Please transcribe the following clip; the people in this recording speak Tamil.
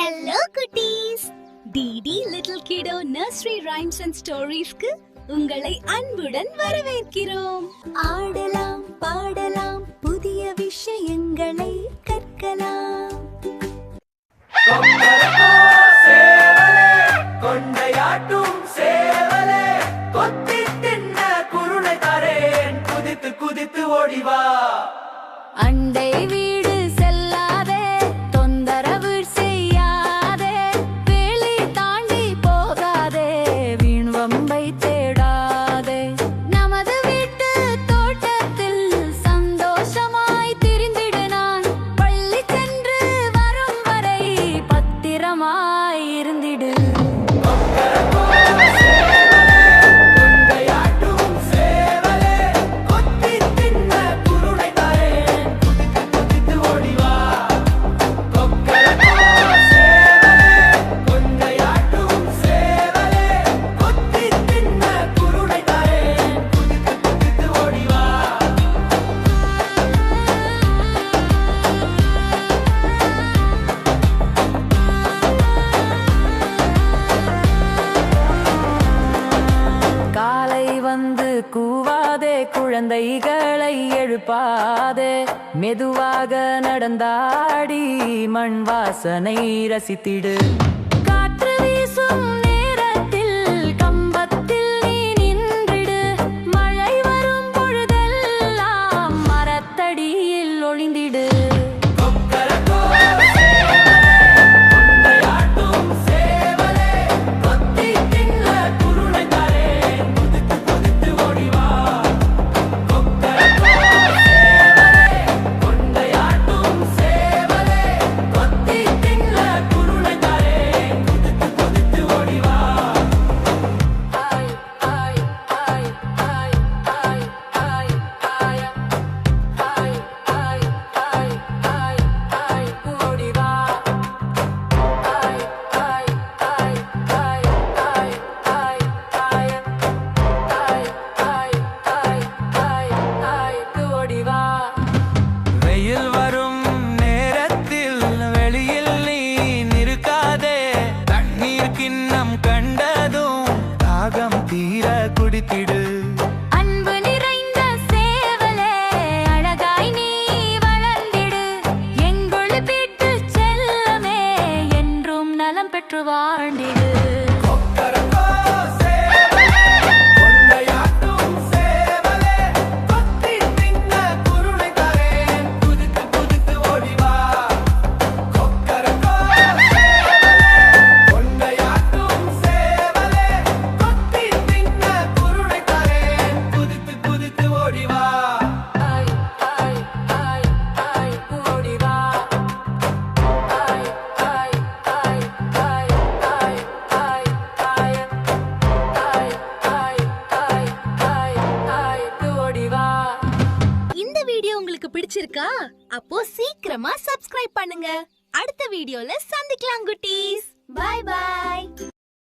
Hello cuties. DD Little Kiddo Nursery Rhymes and Storiesக்கு உங்களை அன்புடன் வரவேற்கிறோம். ஆடலாம் பாடலாம் புதிய விஷயங்களை கற்கலாம். கொண்டையாட்டும் சேவலே கொத்தி தின்ன குருணை தரேன் குதித்து குதித்து ஓடிவா. அண்டை வீடு செல்லாதே, தொந்தரவு செய்யாதே, வேலி தாண்டி போகாதே, வீண் வம்பை தேடாதே. நமது வீட்டு தோட்டத்தில் சந்தோஷமாய் திரிந்திடு நான், பள்ளி சென்று வரும் வரை பத்திரமாய் இருந்திடு. வந்து கூவாதே, குழந்தைகளை எழுப்பாதே, மெதுவாக நடந்தாடி மண் வாசனை ரசித்திடு. காற்று வீசும் நேரத்தில் கம்பத்தில் நீ நின்றிடு, மழை வரும் பொழுதெல்லாம் மரத்தடியில் ஒளிந்திடு. வெயில் வரும் நேரத்தில் வெளியில் நீ நிற்காதே, தண்ணீர் கிண்ணம் கண்டதும் தாகம் தீர குடித்திடு. அன்பு நிறைந்த சேவலே, அழகாய் நீ வளர்ந்திடு, எங்கள் வீட்டு செல்லமே என்றும் நலம் பெற்று வாழ்ந்திடு. உங்களுக்கு பிடிச்சிருக்கா? அப்போ சீக்கிரமா சப்ஸ்கிரைப் பண்ணுங்க. அடுத்த வீடியோல சந்திக்கலாம் குட்டீஸ். Bye by.